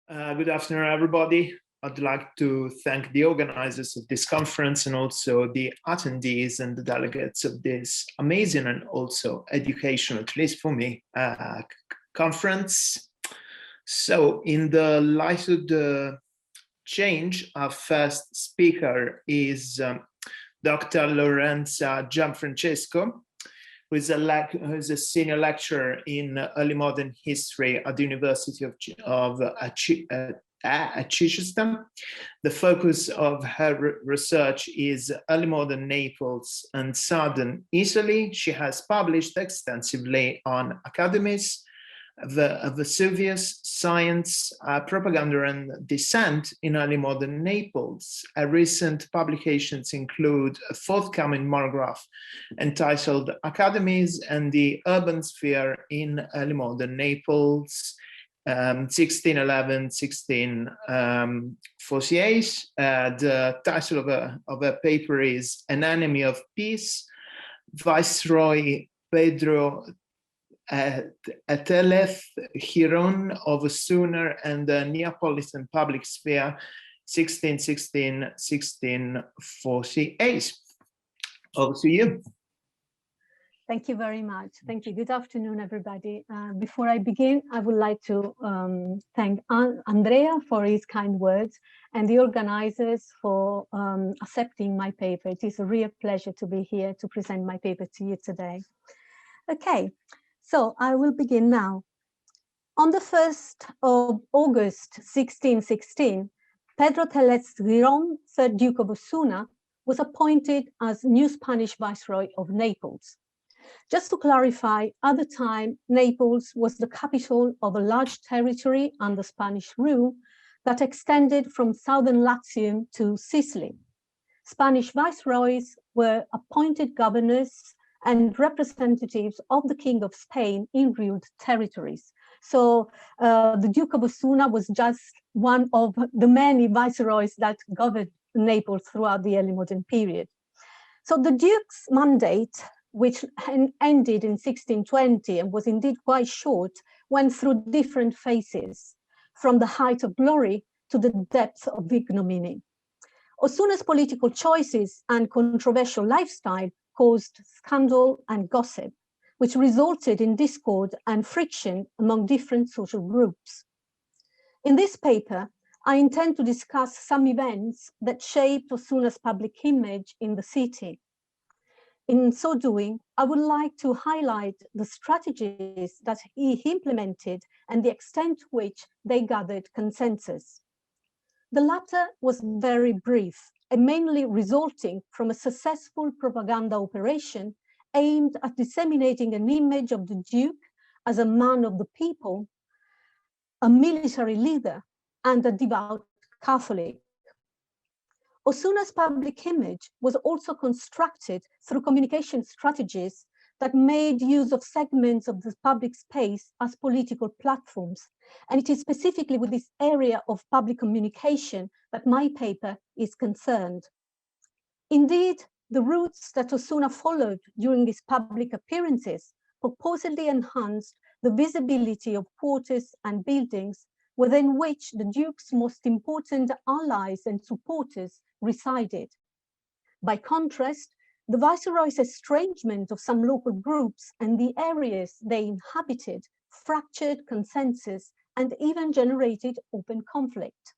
Good afternoon, everybody. I'd like to thank the organizers of this conference and also the attendees and the delegates of this amazing and also educational, at least for me, conference. So in the light of the change, our first speaker is Dr. Lorenza Gianfrancesco, who is a senior lecturer in early modern history at the University of Chichester. The focus of her research is early modern Naples and southern Italy. She has published extensively on academies, Vesuvius, science, propaganda and dissent in early modern Naples. Recent publications include a forthcoming monograph entitled Academies and the Urban Sphere in Early Modern Naples, 1611-1648. The title of a paper is An Enemy of Peace, Viceroy Pedro Atelef, Hiron of Osuna and the Neapolitan Public Sphere, 1616-1648. Over to you. Thank you very much. Thank you. Good afternoon, everybody. Before I begin, I would like to thank Andrea for his kind words and the organizers for accepting my paper. It is a real pleasure to be here to present my paper to you today. Okay. So I will begin now. On the 1st of August 1616, Pedro Tellez Giron, 3rd Duke of Osuna, was appointed as new Spanish Viceroy of Naples. Just to clarify, at the time, Naples was the capital of a large territory under Spanish rule that extended from southern Latium to Sicily. Spanish viceroys were appointed governors and representatives of the King of Spain in ruled territories. So the Duke of Osuna was just one of the many viceroys that governed Naples throughout the early modern period. So the Duke's mandate, which ended in 1620 and was indeed quite short, went through different phases, from the height of glory to the depth of ignominy. Osuna's political choices and controversial lifestyle caused scandal and gossip, which resulted in discord and friction among different social groups. In this paper, I intend to discuss some events that shaped Osuna's public image in the city. In so doing, I would like to highlight the strategies that he implemented and the extent to which they gathered consensus. The latter was very brief and mainly resulting from a successful propaganda operation aimed at disseminating an image of the Duke as a man of the people, a military leader, and a devout Catholic. Osuna's public image was also constructed through communication strategies that made use of segments of the public space as political platforms. And it is specifically with this area of public communication that my paper is concerned. Indeed, the routes that Osuna followed during his public appearances purportedly enhanced the visibility of quarters and buildings within which the Duke's most important allies and supporters resided. By contrast, the Viceroy's estrangement of some local groups and the areas they inhabited fractured consensus and even generated open conflict.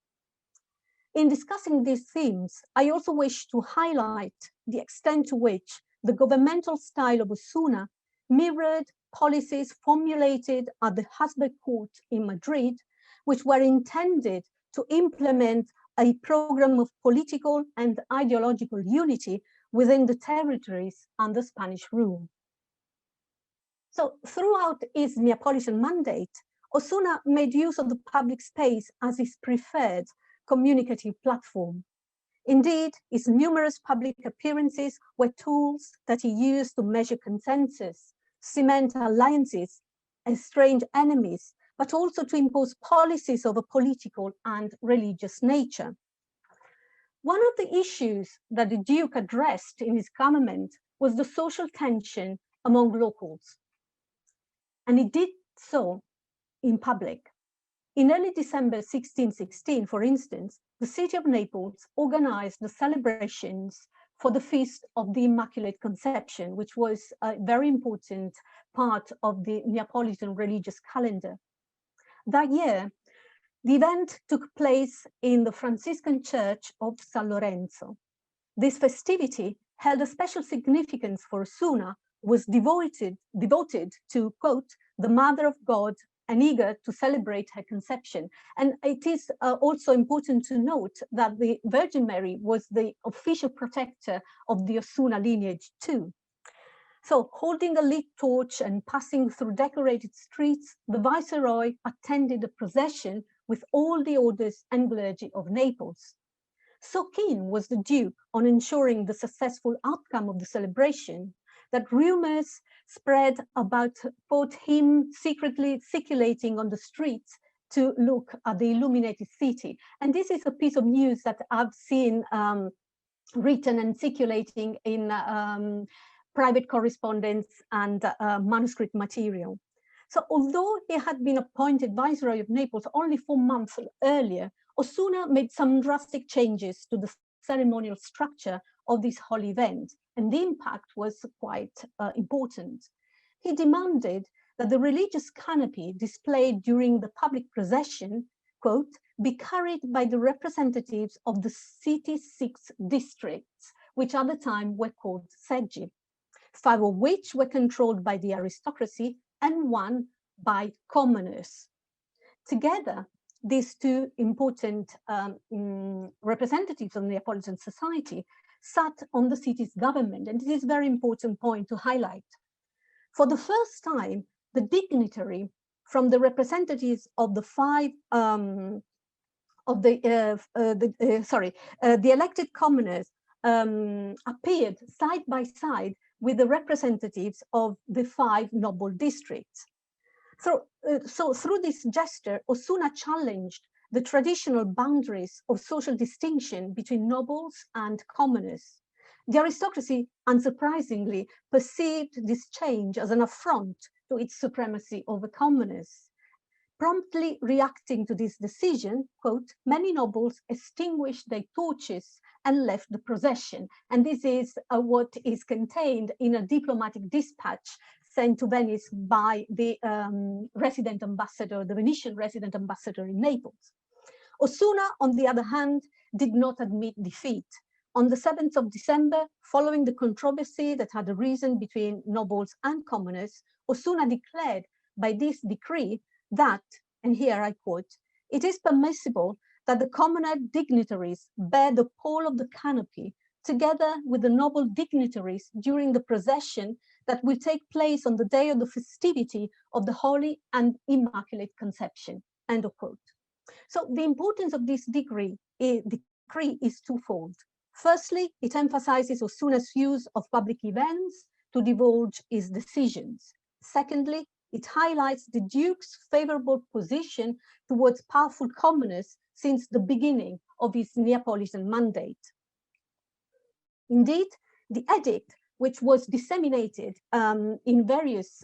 In discussing these themes, I also wish to highlight the extent to which the governmental style of Osuna mirrored policies formulated at the Habsburg court in Madrid, which were intended to implement a program of political and ideological unity within the territories under Spanish rule. So throughout his Neapolitan mandate, Osuna made use of the public space as his preferred communicative platform. Indeed, his numerous public appearances were tools that he used to measure consensus, cement alliances, estrange enemies, but also to impose policies of a political and religious nature. One of the issues that the Duke addressed in his government was the social tension among locals. And he did so in public. In early December 1616, for instance, the city of Naples organized the celebrations for the Feast of the Immaculate Conception, which was a very important part of the Neapolitan religious calendar. That year, the event took place in the Franciscan church of San Lorenzo. This festivity held a special significance for Osuna, who was devoted to, quote, the Mother of God and eager to celebrate her conception. And it is also important to note that the Virgin Mary was the official protector of the Osuna lineage too. So, holding a lit torch and passing through decorated streets, the Viceroy attended a procession with all the orders and clergy of Naples. So keen was the Duke on ensuring the successful outcome of the celebration that rumors spread about, quote, him secretly circulating on the streets to look at the illuminated city. And this is a piece of news that I've seen written and circulating in private correspondence and manuscript material. So although he had been appointed Viceroy of Naples only 4 months earlier, Osuna made some drastic changes to the ceremonial structure of this holy event, and the impact was quite important. He demanded that the religious canopy displayed during the public procession, quote, be carried by the representatives of the city's 6 districts, which at the time were called seggi, 5 of which were controlled by the aristocracy and 1 by commoners. Together, these 2 important representatives of Neapolitan society sat on the city's government, and it is a very important point to highlight. For the first time, the dignitary from the representatives of the 5 the elected commoners appeared side by side with the representatives of the 5 noble districts. So through this gesture, Osuna challenged the traditional boundaries of social distinction between nobles and commoners. The aristocracy, unsurprisingly, perceived this change as an affront to its supremacy over commoners. Promptly reacting to this decision, quote, many nobles extinguished their torches and left the procession. And this is what is contained in a diplomatic dispatch sent to Venice by the resident ambassador, the Venetian resident ambassador in Naples. Osuna, on the other hand, did not admit defeat. On the 7th of December, following the controversy that had arisen between nobles and commoners, Osuna declared by this decree that, and here I quote, it is permissible that the commoner dignitaries bear the pole of the canopy together with the noble dignitaries during the procession that will take place on the day of the festivity of the Holy and Immaculate Conception, end of quote. So the importance of this decree is twofold. Firstly, it emphasizes Osuna's use of public events to divulge his decisions. Secondly, it highlights the Duke's favorable position towards powerful commoners since the beginning of his Neapolitan mandate. Indeed, the edict, which was disseminated in various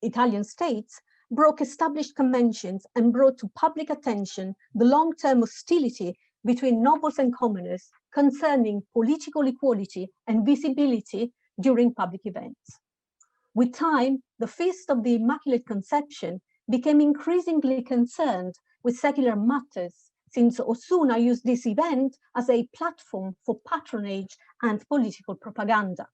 Italian states, broke established conventions and brought to public attention the long-term hostility between nobles and commoners concerning political equality and visibility during public events. With time, the Feast of the Immaculate Conception became increasingly concerned with secular matters, since Osuna used this event as a platform for patronage and political propaganda.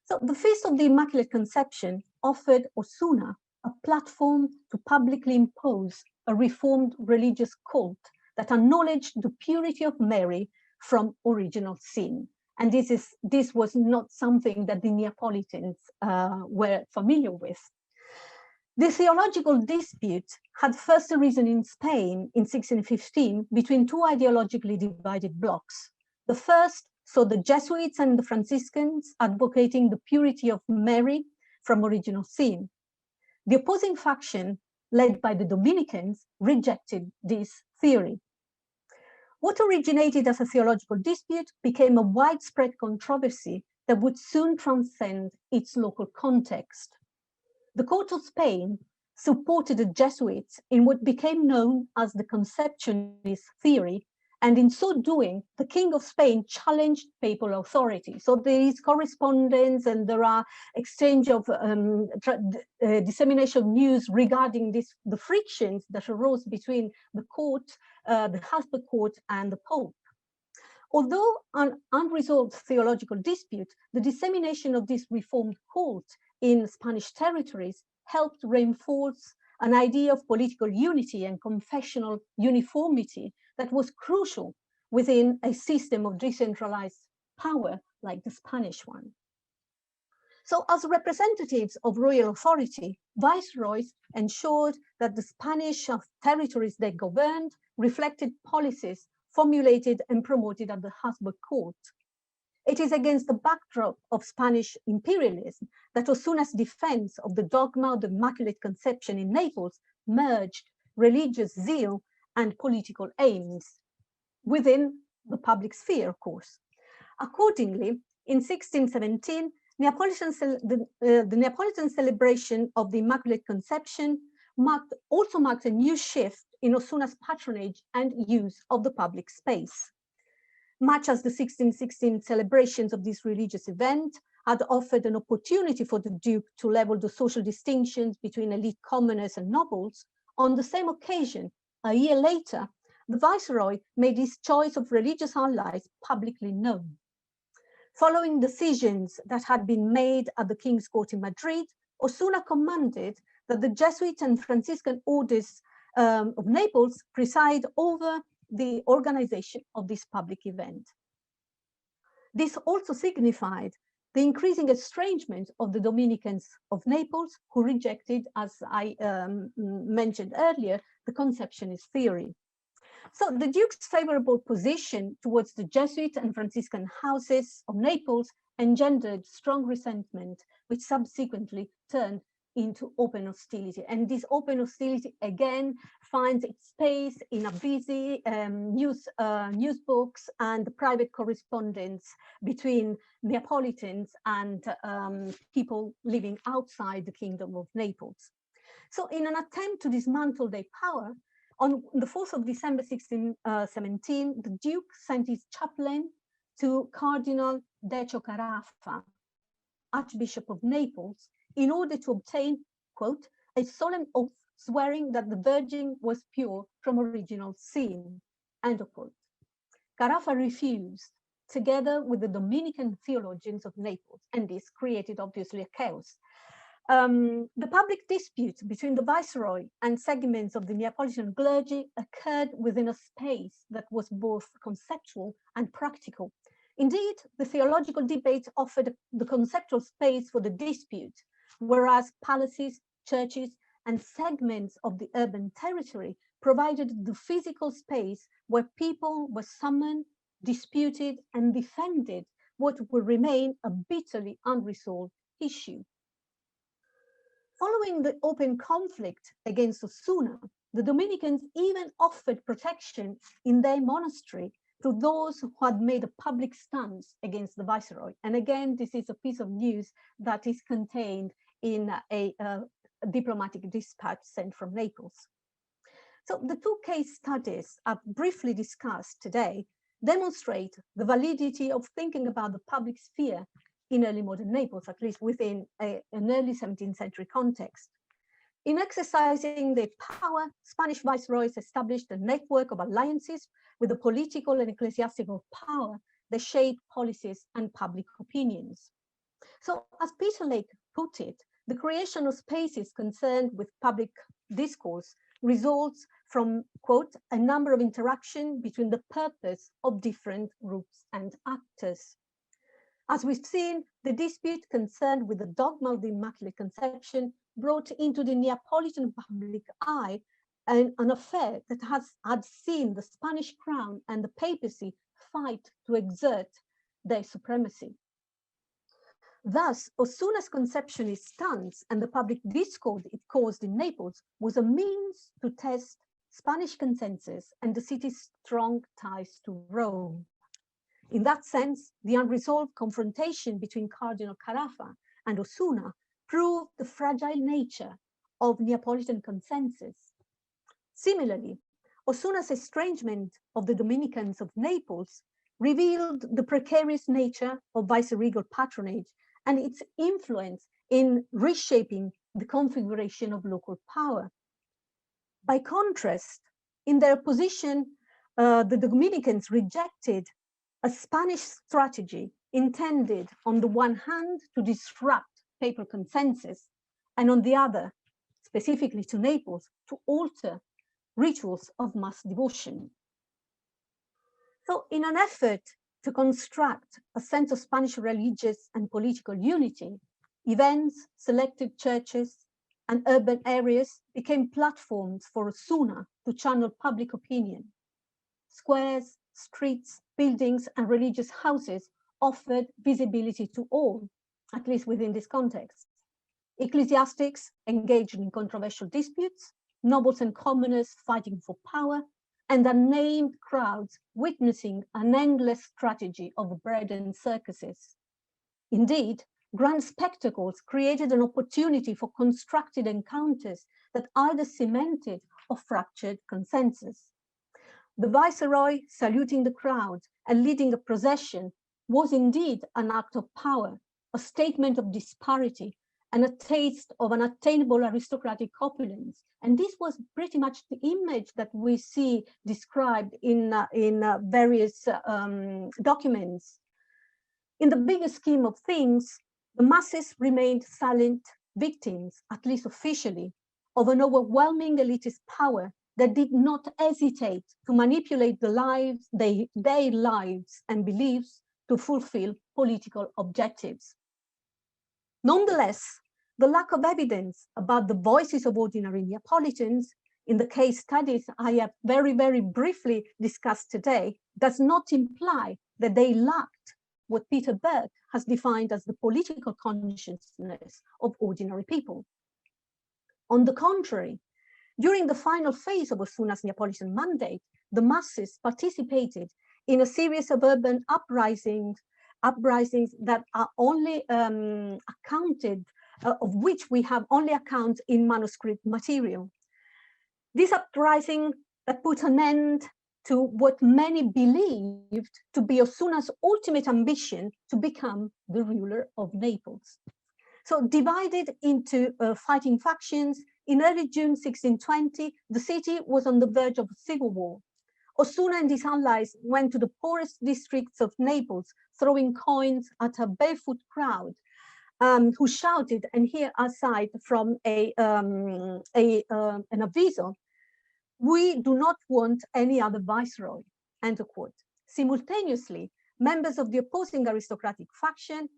So the Feast of the Immaculate Conception offered Osuna a platform to publicly impose a reformed religious cult that acknowledged the purity of Mary from original sin. And this was not something that the Neapolitans were familiar with. The theological dispute had first arisen in Spain in 1615 between 2 ideologically divided blocs. The first saw the Jesuits and the Franciscans advocating the purity of Mary from original sin. The opposing faction, led by the Dominicans, rejected this theory. What originated as a theological dispute became a widespread controversy that would soon transcend its local context. The court of Spain supported the Jesuits in what became known as the conceptionist theory, and in so doing, the King of Spain challenged papal authority. So there is correspondence and there are exchange of dissemination of news regarding the frictions that arose between the court, the Habsburg court and the Pope. Although an unresolved theological dispute, the dissemination of this reformed cult in Spanish territories helped reinforce an idea of political unity and confessional uniformity that was crucial within a system of decentralized power like the Spanish one. So as representatives of royal authority, viceroys ensured that the Spanish territories they governed reflected policies formulated and promoted at the Habsburg court. It is against the backdrop of Spanish imperialism that Osuna's defense of the dogma of the Immaculate Conception in Naples merged religious zeal and political aims within the sphere, of course. Accordingly, in 1617, the Neapolitan celebration of the Immaculate Conception also marked a new shift in Osuna's patronage and use of the public space. Much as the 1616 celebrations of this religious event had offered an opportunity for the Duke to level the social distinctions between elite commoners and nobles, on the same occasion, a year later, the Viceroy made his choice of religious allies publicly known. Following decisions that had been made at the King's Court in Madrid, Osuna commanded that the Jesuit and Franciscan orders of Naples preside over the organization of this public event. This also signified the increasing estrangement of the Dominicans of Naples, who rejected, as I mentioned earlier, the conceptionist theory. So the Duke's favorable position towards the Jesuit and Franciscan houses of Naples engendered strong resentment, which subsequently turned into open hostility. And this open hostility again finds its space in a busy news books and private correspondence between Neapolitans and people living outside the Kingdom of Naples. So in an attempt to dismantle their power, on the 4th of December 1617, the Duke sent his chaplain to Cardinal Decio Carafa, Archbishop of Naples, in order to obtain, quote, a solemn oath swearing that the Virgin was pure from original sin, end of quote. Carafa refused, together with the Dominican theologians of Naples, and this created obviously a chaos. The public dispute between the Viceroy and segments of the Neapolitan clergy occurred within a space that was both conceptual and practical. Indeed, the theological debate offered the conceptual space for the dispute, whereas palaces, churches, and segments of the urban territory provided the physical space where people were summoned, disputed, and defended what would remain a bitterly unresolved issue. Following the open conflict against Osuna, the Dominicans even offered protection in their monastery to those who had made a public stance against the Viceroy. And again, this is a piece of news that is contained in a diplomatic dispatch sent from Naples. So the two case studies I've briefly discussed today demonstrate the validity of thinking about the public sphere in early modern Naples, at least within an early 17th century context. In exercising their power, Spanish viceroys established a network of alliances with the political and ecclesiastical power that shaped policies and public opinions. So as Peter Lake put it, the creation of spaces concerned with public discourse results from, quote, a number of interactions between the purpose of different groups and actors. As we've seen, the dispute concerned with the dogma of the Immaculate Conception brought into the Neapolitan public eye an affair that had seen the Spanish crown and the papacy fight to exert their supremacy. Thus, Osuna's conceptionist stance and the public discord it caused in Naples was a means to test Spanish consensus and the city's strong ties to Rome. In that sense, the unresolved confrontation between Cardinal Carafa and Osuna proved the fragile nature of Neapolitan consensus. Similarly, Osuna's estrangement of the Dominicans of Naples revealed the precarious nature of viceregal patronage and its influence in reshaping the configuration of local power. By contrast, in their position, the Dominicans rejected a Spanish strategy intended on the one hand to disrupt papal consensus and on the other, specifically to Naples, to alter rituals of mass devotion. So in an effort to construct a sense of Spanish religious and political unity, events, selected churches, and urban areas became platforms for Osuna to channel public opinion. Squares, streets, buildings, and religious houses offered visibility to all, at least within this context. Ecclesiastics engaged in controversial disputes, nobles and commoners fighting for power, and unnamed crowds witnessing an endless strategy of bread and circuses. Indeed, grand spectacles created an opportunity for constructed encounters that either cemented or fractured consensus. The viceroy saluting the crowd and leading a procession was indeed an act of power, a statement of disparity, and a taste of an attainable aristocratic opulence. And this was pretty much the image that we see described in various documents. In the bigger scheme of things, the masses remained silent victims, at least officially, of an overwhelming elitist power that did not hesitate to manipulate their lives and beliefs to fulfill political objectives. Nonetheless, the lack of evidence about the voices of ordinary Neapolitans in the case studies I have very, very briefly discussed today does not imply that they lacked what Peter Burke has defined as the political consciousness of ordinary people. On the contrary, during the final phase of Osuna's Neapolitan mandate, the masses participated in a series of urban uprisings that are only of which we have only accounts in manuscript material. This uprising that put an end to what many believed to be Osuna's ultimate ambition to become the ruler of Naples. So divided into fighting factions, in early June 1620, the city was on the verge of a civil war. Osuna and his allies went to the poorest districts of Naples, throwing coins at a barefoot crowd who shouted, and here aside from an aviso, "We do not want any other viceroy," end of quote. Simultaneously, members of the opposing aristocratic faction,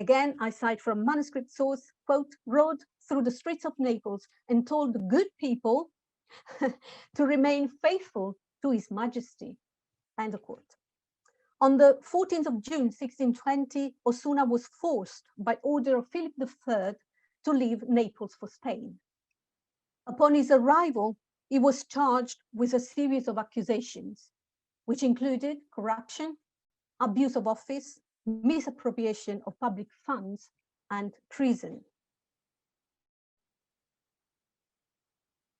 again, I cite from manuscript source, quote, rode through the streets of Naples and told the good people to remain faithful to His Majesty, end of quote. On the 14th of June, 1620, Osuna was forced by order of Philip III to leave Naples for Spain. Upon his arrival, he was charged with a series of accusations, which included corruption, abuse of office, misappropriation of public funds, and treason.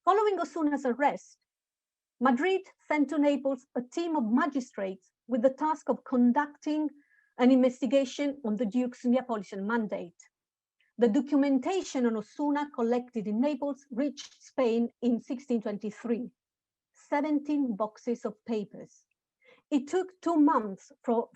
Following Osuna's arrest, Madrid sent to Naples a team of magistrates with the task of conducting an investigation on the Duke's Neapolitan mandate. The documentation on Osuna collected in Naples reached Spain in 1623, 17 boxes of papers. It took 2 months for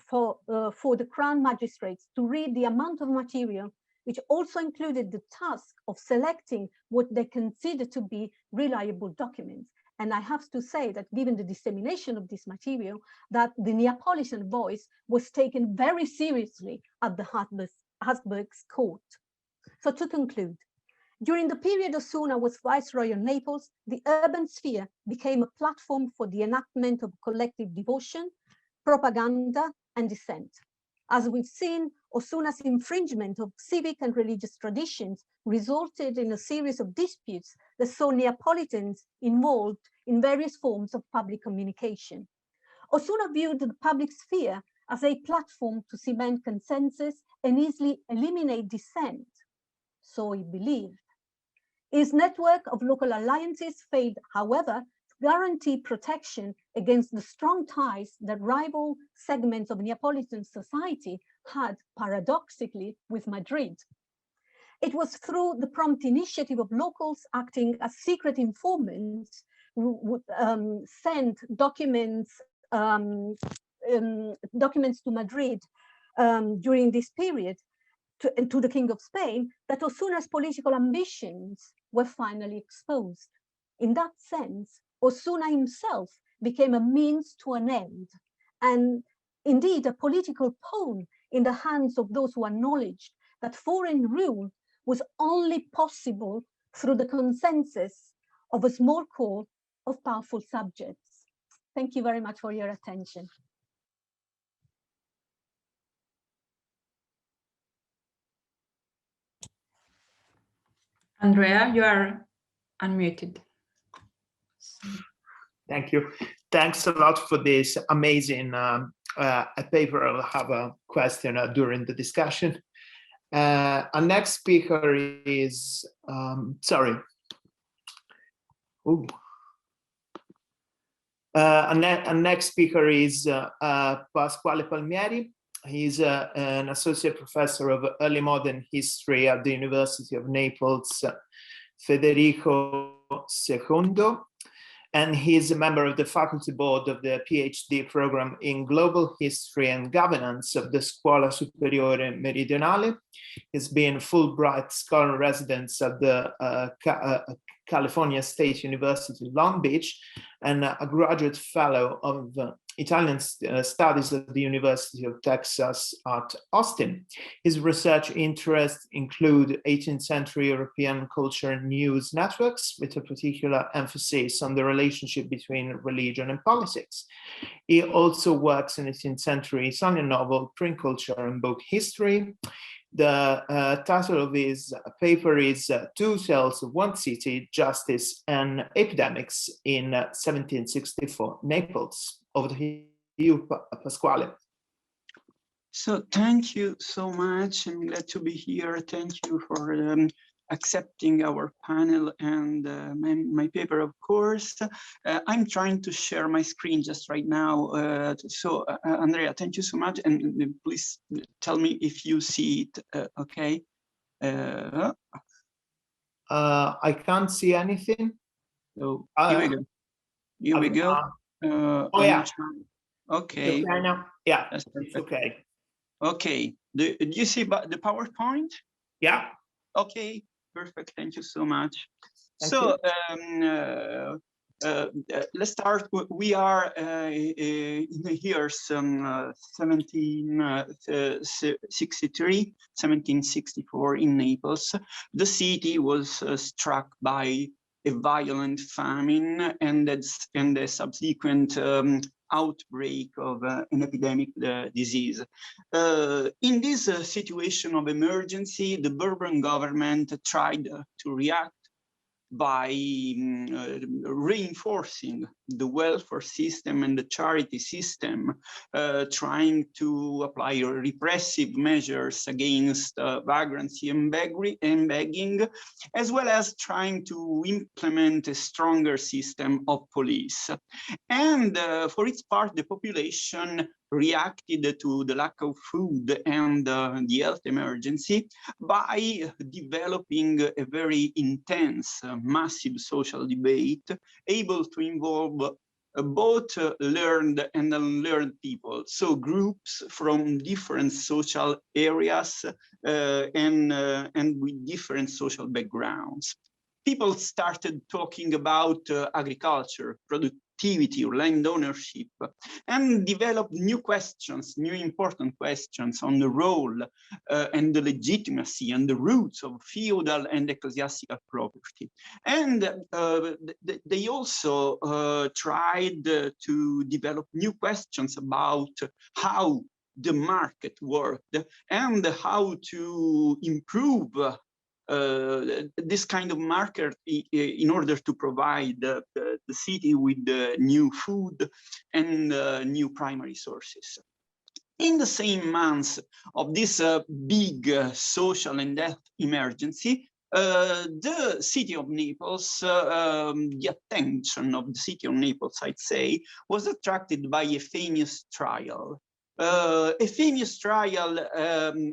the Crown magistrates to read the amount of material, which also included the task of selecting what they considered to be reliable documents. And I have to say that given the dissemination of this material, that the Neapolitan voice was taken very seriously at the Habsburg's court. So to conclude, during the period Osuna was Viceroy of Naples, the urban sphere became a platform for the enactment of collective devotion, propaganda, and dissent. As we've seen, Osuna's infringement of civic and religious traditions resulted in a series of disputes that saw Neapolitans involved in various forms of public communication. Osuna viewed the public sphere as a platform to cement consensus and easily eliminate dissent. So he believed. His network of local alliances failed, however, to guarantee protection against the strong ties that rival segments of Neapolitan society had, paradoxically, with Madrid. It was through the prompt initiative of locals acting as secret informants who would send documents to Madrid during this period to the King of Spain, that Osuna's political ambitions were finally exposed. In that sense, Osuna himself became a means to an end, and indeed a political pawn in the hands of those who acknowledged that foreign rule was only possible through the consensus of a small core of powerful subjects. Thank you very much for your attention. Andrea, you are unmuted. Thank you. Thanks a lot for this amazing paper. I'll have a question during the discussion. Our next speaker is, our next speaker is Pasquale Palmieri. He's an associate professor of early modern history at the University of Naples, Federico II, and he's a member of the faculty board of the PhD program in global history and governance of the Scuola Superiore Meridionale. He's been Fulbright scholar residence at the California State University, Long Beach, and a graduate fellow of Italian studies at the University of Texas at Austin. His research interests include 18th century European culture and news networks, with a particular emphasis on the relationship between religion and politics. He also works in 18th century Italian novel, print culture, and book history. The title of his paper is Two Tales of One City, Justice and Epidemics in 1764 Naples. Over to you, Pasquale. So thank you so much. I'm glad to be here. Thank you for accepting our panel and my paper, of course. I'm trying to share my screen just right now. So Andrea, thank you so much. And please tell me if you see it, okay? I can't see anything. So here we go. Here we go. Oh yeah. Okay. Okay now? Yeah, that's it's okay. Okay. Do you see the PowerPoint? Yeah. Okay. Perfect. Thank you so much. Thank so you. Let's start. We are in the years 1764 in Naples. The city was struck by a violent famine and a subsequent outbreak of an epidemic disease. In this situation of emergency, the Bourbon government tried to react by reinforcing the welfare system and the charity system, trying to apply repressive measures against vagrancy and begging, as well as trying to implement a stronger system of police. And for its part, the population reacted to the lack of food and the health emergency by developing a very intense, massive social debate, able to involve both learned and unlearned people, so groups from different social areas and with different social backgrounds. People started talking about agriculture, productivity, or land ownership, and developed new questions, new important questions on the role and the legitimacy and the roots of feudal and ecclesiastical property. And they also tried to develop new questions about how the market worked and how to improve this kind of market in order to provide the city with new food and new primary sources. In the same months of this big social and health emergency, The city of Naples, the attention of the city of Naples, I'd say, was attracted by a famous trial. A famous trial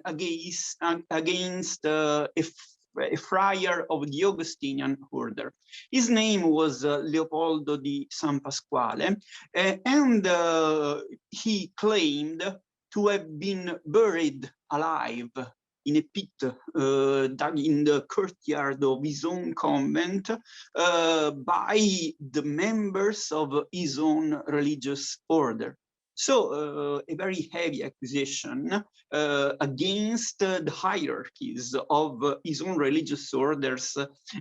against a friar of the Augustinian order. His name was Leopoldo di San Pasquale, and he claimed to have been buried alive in a pit dug in the courtyard of his own convent by the members of his own religious order. So a very heavy accusation against the hierarchies of his own religious orders,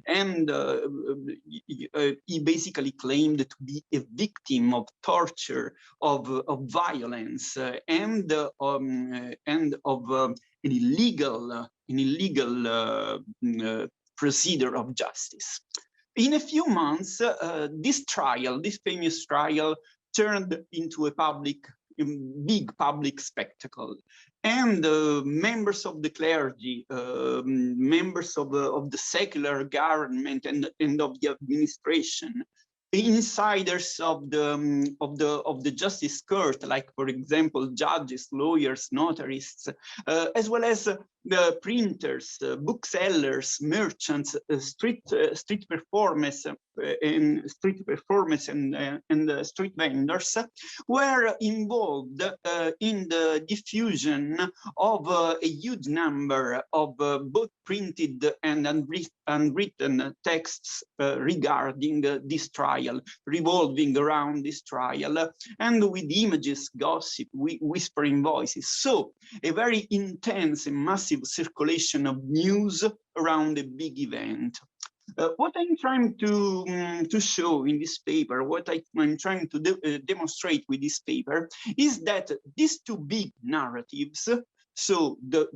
and he basically claimed to be a victim of torture, of violence, and of an illegal procedure of justice. In a few months, this famous trial, turned into a big public spectacle, and members of the clergy, members of the secular government and of the administration, insiders of the justice court, like for example judges, lawyers, notarists, as well as the printers, booksellers, merchants, street performers and street vendors were involved in the diffusion of a huge number of both printed and unwritten texts regarding this trial, revolving around this trial, and with images, gossip, whispering voices. So a very intense and massive circulation of news around a big event. What I'm trying to show in this paper, what I'm trying to demonstrate with this paper, is that these two big narratives, so the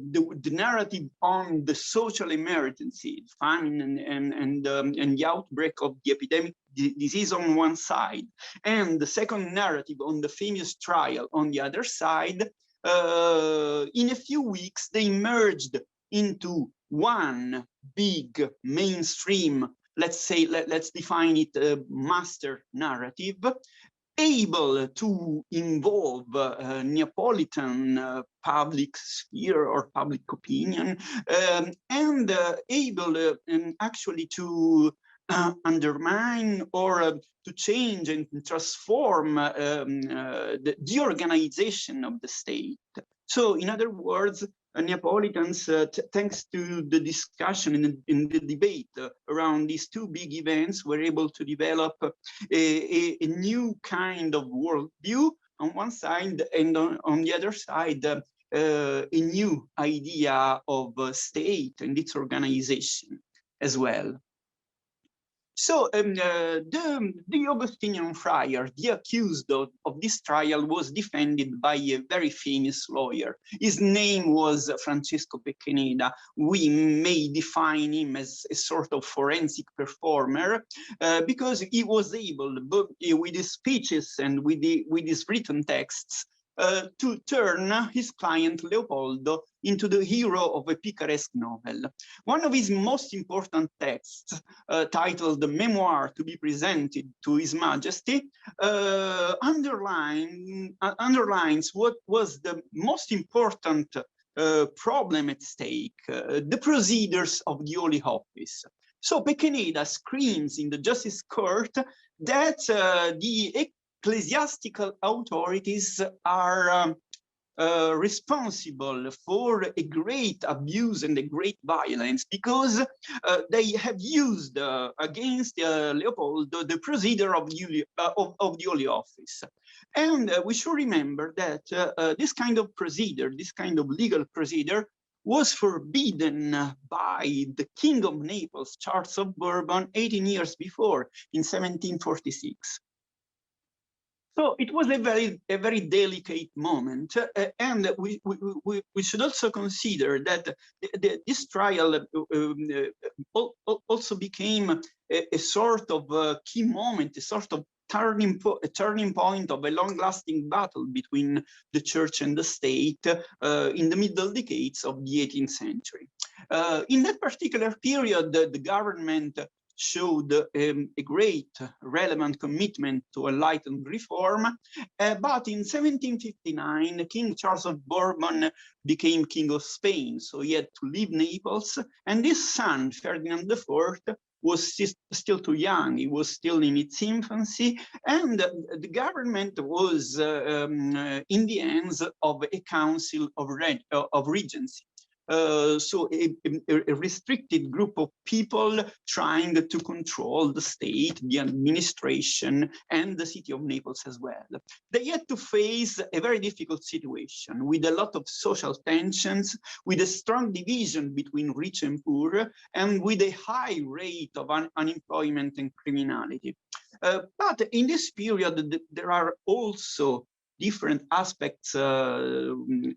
narrative on the social emergency, famine and the outbreak of the epidemic disease on one side, and the second narrative on the famous trial on the other side, in a few weeks they merged into one big mainstream, let's define it master narrative, able to involve Neapolitan public sphere or public opinion, and able actually to undermine or to change and transform the organization of the state. So in other words, Neapolitans, thanks to the discussion in the debate around these two big events, were able to develop a new kind of worldview on one side, and on the other side, a new idea of state and its organization as well. So the Augustinian friar, the accused of this trial, was defended by a very famous lawyer. His name was Francesco Pequeneda. We may define him as a sort of forensic performer because he was able, both with his speeches and with his written texts, to turn his client Leopoldo into the hero of a picaresque novel. One of his most important texts, titled "The Memoir to be Presented to His Majesty," underlines what was the most important problem at stake, the procedures of the Holy Office. So Pequeneda screams in the Justice Court that the ecclesiastical authorities are responsible for a great abuse and a great violence because they have used against Leopoldo the procedure of the Holy Office. And we should remember that this kind of procedure, this kind of legal procedure, was forbidden by the King of Naples, Charles of Bourbon, 18 years before, in 1746. So it was a very delicate moment, and we should also consider that this trial also became a sort of key moment, a sort of turning point of a long-lasting battle between the church and the state in the middle decades of the 18th century. In that particular period, the government showed a great relevant commitment to enlightened reform, but in 1759, King Charles of Bourbon became King of Spain, so he had to leave Naples, and his son, Ferdinand IV, was still too young. He was still in its infancy, and the government was in the hands of a council of regency. So a restricted group of people trying to control the state, the administration, and the city of Naples as well. They had to face a very difficult situation with a lot of social tensions, with a strong division between rich and poor, and with a high rate of unemployment and criminality. But in this period, there are also different aspects and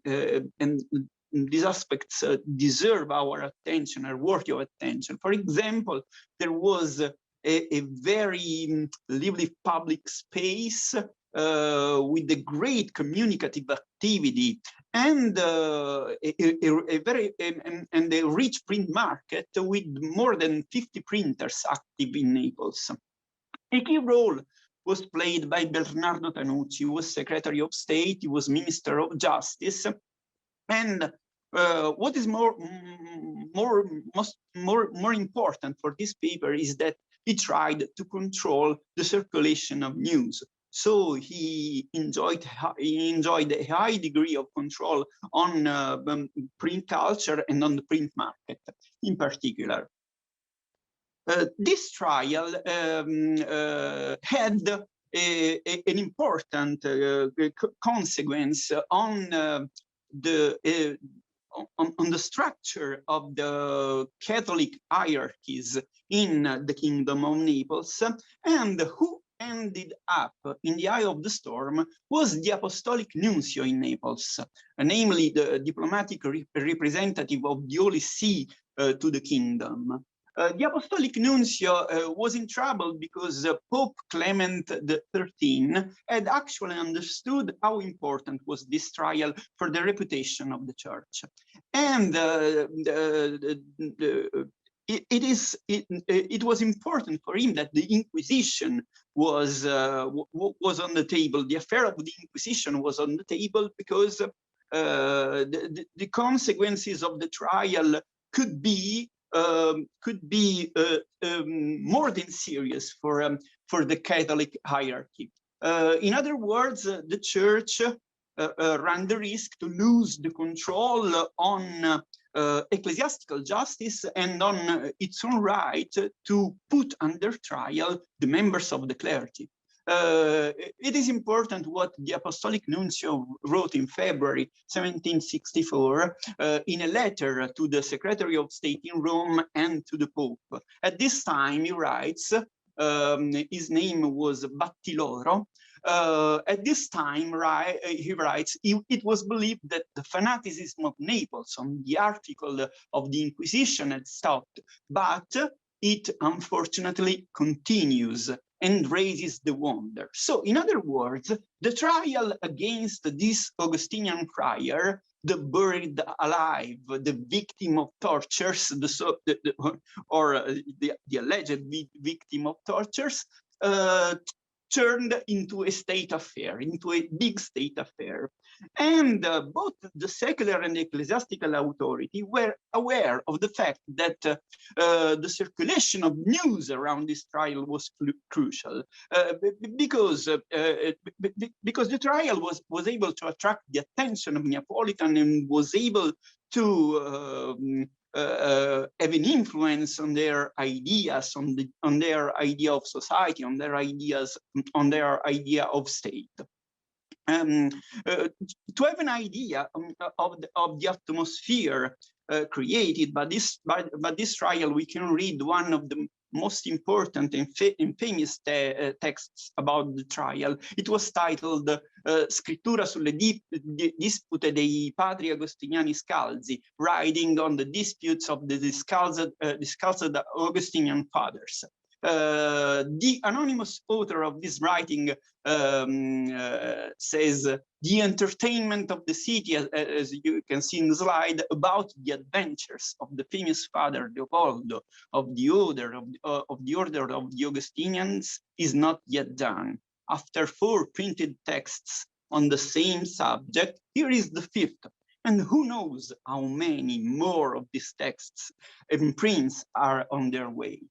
these aspects deserve our attention, are worthy of attention. For example, there was a very lively public space with a great communicative activity and a rich print market with more than 50 printers active in Naples. A key role was played by Bernardo Tanucci, who was Secretary of State, he was Minister of Justice, and what is more important for this paper is that he tried to control the circulation of news. So he enjoyed a high degree of control on print culture and on the print market in particular. This trial had an important consequence on the structure of the Catholic hierarchies in the Kingdom of Naples, and who ended up in the eye of the storm was the Apostolic Nuncio in Naples, namely the diplomatic representative of the Holy See to the kingdom. The Apostolic Nuncio was in trouble because Pope Clement XIII had actually understood how important was this trial for the reputation of the church. And it was important for him that the Inquisition was on the table. The affair of the Inquisition was on the table because the consequences of the trial could be more than serious for the Catholic hierarchy. In other words, the church ran the risk to lose the control on ecclesiastical justice and on its own right to put under trial the members of the clergy. It is important what the Apostolic Nuncio wrote in February 1764 in a letter to the Secretary of State in Rome and to the Pope. At this time, he writes, his name was Battiloro. At this time, he writes, it was believed that the fanaticism of Naples on the article of the Inquisition had stopped, but it unfortunately continues and raises the wonder. So, in other words, the trial against this Augustinian friar, the buried alive, the victim of tortures, the alleged victim of tortures, turned into a state affair, into a big state affair. And both the secular and ecclesiastical authority were aware of the fact that the circulation of news around this trial was crucial, because the trial was able to attract the attention of Neapolitan and was able to have an influence on their ideas, on their idea of society, on their idea of state. To have an idea of the atmosphere created by this trial, we can read one of the most important and famous texts about the trial. It was titled Scrittura sulle dispute dei padri agostiniani scalzi, writing on the disputes of the discalced Augustinian fathers. The anonymous author of this writing says, the entertainment of the city, as you can see in the slide, about the adventures of the famous father Leopoldo of the order of the Augustinians is not yet done. After 4 printed texts on the same subject, here is the 5th. And who knows how many more of these texts and prints are on their way.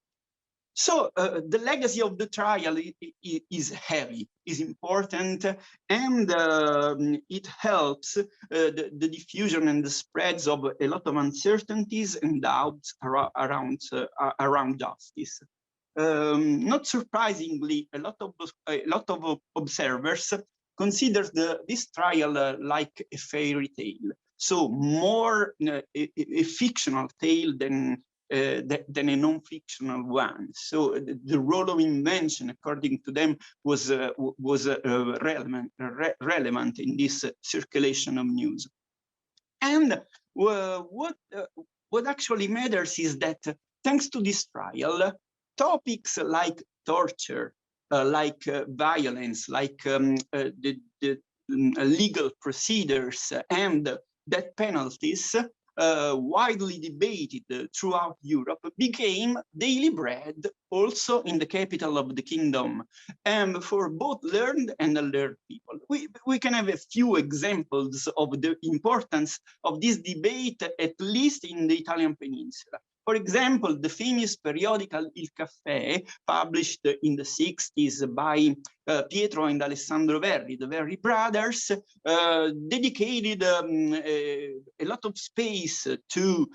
So the legacy of the trial is heavy, is important, and it helps the diffusion and the spreads of a lot of uncertainties and doubts around justice. Not surprisingly, a lot of observers consider this trial like a fairy tale, so more a fictional tale than a non-fictional one. So the role of invention, according to them, was relevant in this circulation of news. And what actually matters is that thanks to this trial, topics like torture, like violence, like the legal procedures and death penalties, widely debated throughout Europe, became daily bread also in the capital of the kingdom, and for both learned and unlearned people. We can have a few examples of the importance of this debate, at least in the Italian peninsula. For example, the famous periodical Il Caffè, published in the 60s by Pietro and Alessandro Verri, the Verri brothers, dedicated a lot of space to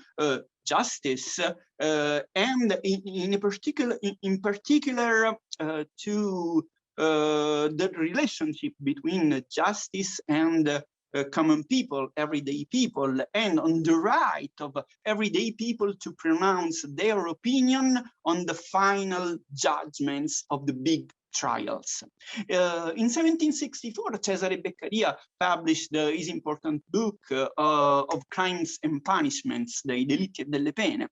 justice, and in particular to the relationship between justice and common people, everyday people, and on the right of everyday people to pronounce their opinion on the final judgments of the big trials. In 1764, Cesare Beccaria published his important book of Crimes and Punishments, dei delitti e delle pene.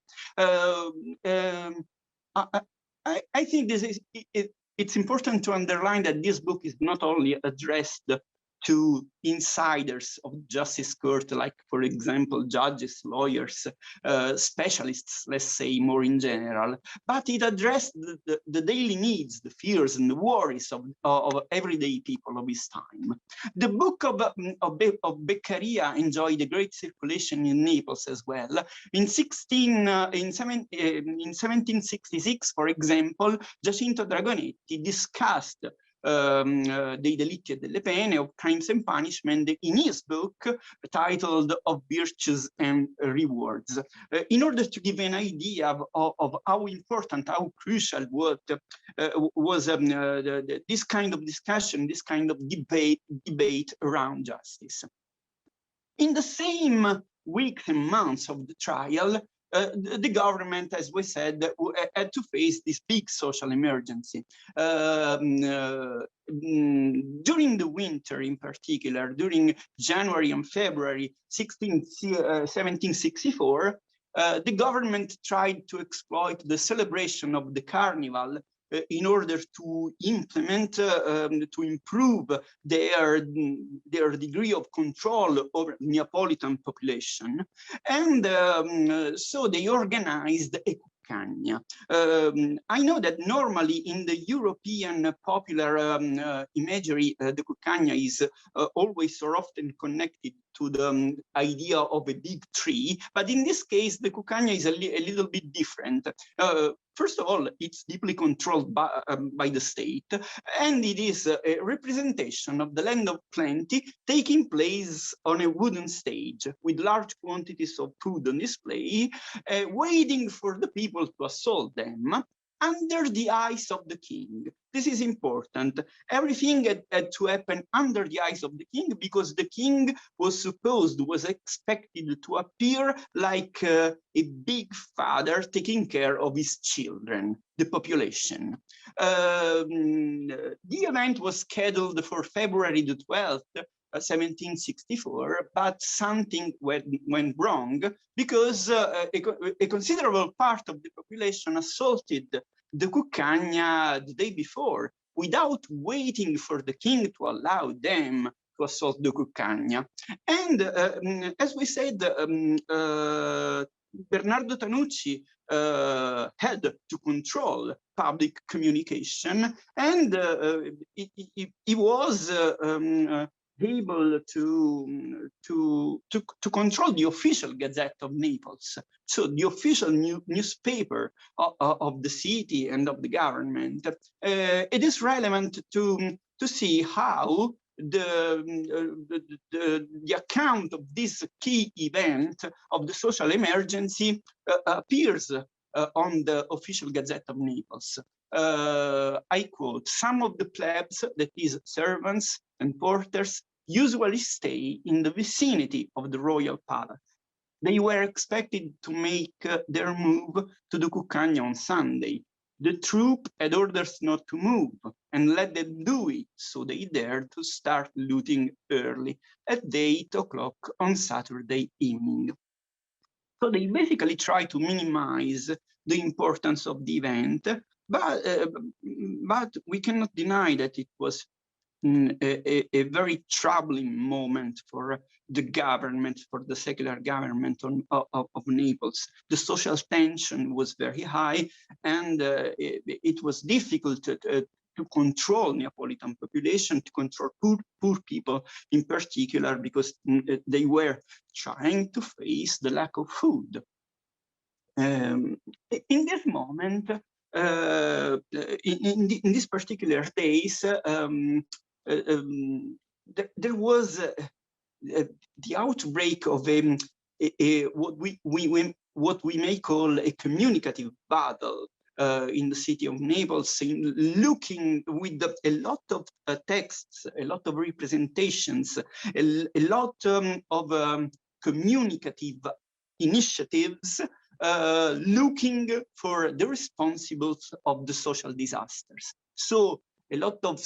I think it's important to underline that this book is not only addressed to insiders of justice court, like, for example, judges, lawyers, specialists, let's say more in general, but it addressed the daily needs, the fears and the worries of everyday people of his time. The book of Beccaria enjoyed a great circulation in Naples as well. In 1766, for example, Giacinto Dragonetti discussed dei delitti e delle pene, of crimes and punishment, in his book titled Of Virtues and Rewards, in order to give an idea of how important, how crucial was this kind of discussion, this kind of debate around justice. In the same weeks and months of the trial, the government, as we said, had to face this big social emergency. During the winter, in particular, during January and February 1764, the government tried to exploit the celebration of the carnival in order to implement, to improve their degree of control over Neapolitan population. And so they organized a cuccagna. I know that normally in the European popular imagery, the cuccagna is always or often connected to the idea of a big tree, but in this case, the cuccagna is a little bit different. First of all, it's deeply controlled by the state, and it is a representation of the land of plenty taking place on a wooden stage with large quantities of food on display, waiting for the people to assault them under the eyes of the king. This is important. Everything had to happen under the eyes of the king, because the king was expected to appear like a big father taking care of his children, the population. The event was scheduled for February the 12th, 1764, but something went wrong, because a considerable part of the population assaulted the cuccagna the day before, without waiting for the king to allow them to assault the cuccagna. And as we said, Bernardo Tanucci had to control public communication, and he was able to control the official Gazette of Naples, so the official newspaper of the city and of the government. It is relevant to see how the account of this key event of the social emergency appears on the official Gazette of Naples. I quote, "Some of the plebs, that is servants and porters, usually stay in the vicinity of the royal palace. They were expected to make their move to the cuccagna on Sunday. The troop had orders not to move and let them do it, so they dared to start looting early at 8 o'clock on Saturday evening." So they basically try to minimize the importance of the event, but we cannot deny that it was a very troubling moment for the government, for the secular government of Naples. The social tension was very high, and it was difficult to control Neapolitan population, to control poor people in particular, because they were trying to face the lack of food. In this moment, in these particular days, there was the outbreak of what we may call a communicative battle in the city of Naples, looking with a lot of texts, a lot of representations, a lot of communicative initiatives, looking for the responsibles of the social disasters. So a lot of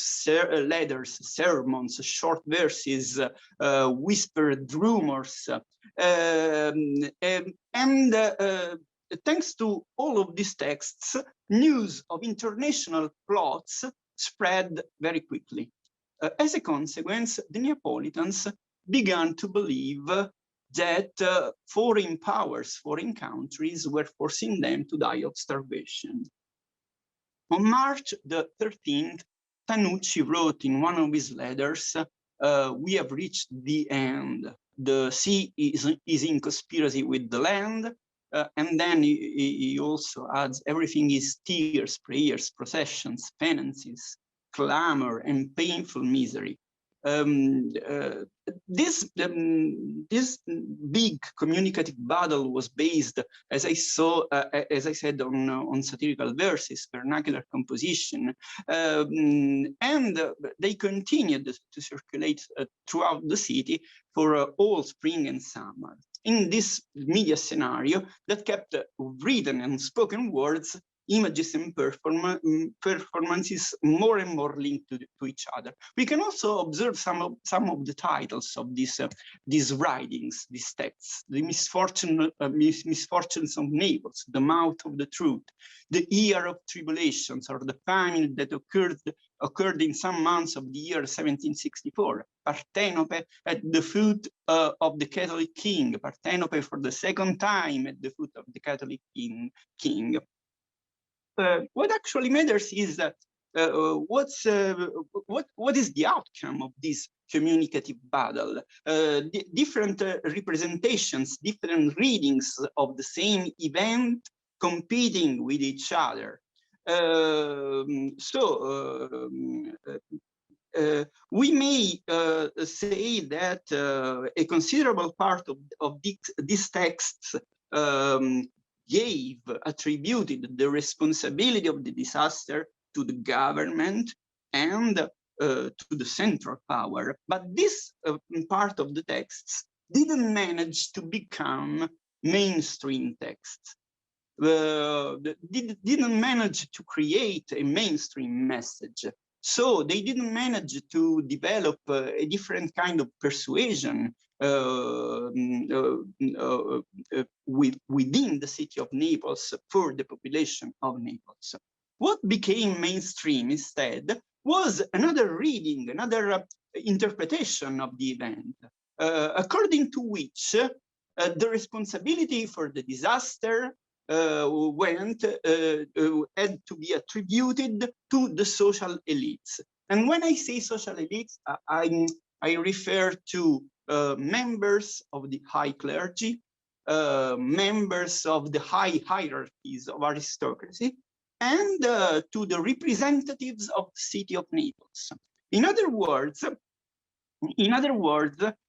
letters, sermons, short verses, whispered rumors, and thanks to all of these texts, news of international plots spread very quickly. As a consequence, the Neapolitans began to believe that foreign powers, foreign countries were forcing them to die of starvation. On March the 13th, Tanucci wrote in one of his letters, "We have reached the end. The sea is in conspiracy with the land." And then he also adds, "Everything is tears, prayers, processions, penances, clamor, and painful misery." This big communicative battle was based, as I said, on satirical verses, vernacular composition, and they continued to circulate throughout the city for all spring and summer. In this media scenario that kept written and spoken words, images, and performances more and more linked to each other. We can also observe some of the titles of these writings, these texts: "The misfortunes of Naples," "The Mouth of the Truth," "The Year of Tribulations," or "The Famine that occurred in some months of the year 1764, "Partenope at the foot of the Catholic king," "Partenope for the second time at the foot of the Catholic king." What actually matters is what is the outcome of this communicative battle? Different representations, different readings of the same event competing with each other. We may say that a considerable part of these texts attributed the responsibility of the disaster to the government and to the central power. But this part of the texts didn't manage to become mainstream texts. Didn't manage to create a mainstream message. So they didn't manage to develop a different kind of persuasion within the city of Naples for the population of Naples. What became mainstream instead was another reading, another interpretation of the event, according to which the responsibility for the disaster had to be attributed to the social elites. And when I say social elites, I refer to members of the high clergy, members of the high hierarchies of aristocracy, and to the representatives of the city of Naples. In other words,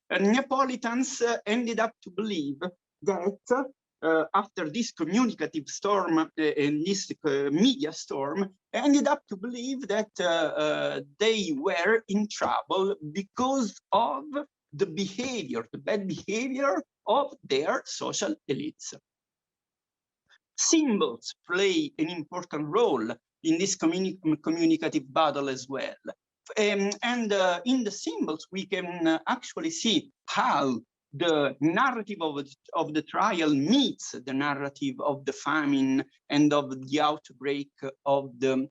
Neapolitans ended up to believe that after this communicative storm and this media storm, ended up to believe that they were in trouble because of the behavior, the bad behavior of their social elites. Symbols play an important role in this communicative battle as well. In the symbols, we can actually see how the narrative of the trial meets the narrative of the famine and of the outbreak of the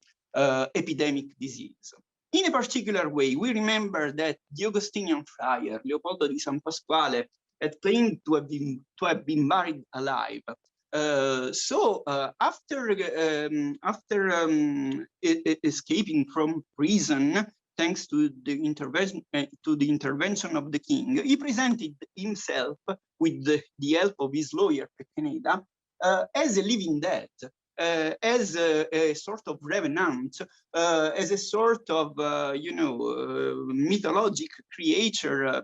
epidemic disease. In a particular way, we remember that the Augustinian friar, Leopoldo di San Pasquale, had claimed to have been buried alive. After escaping from prison, thanks to the intervention of the king, he presented himself with the help of his lawyer Pequeneda as a living dead, as a sort of revenant, as a sort of mythologic creature,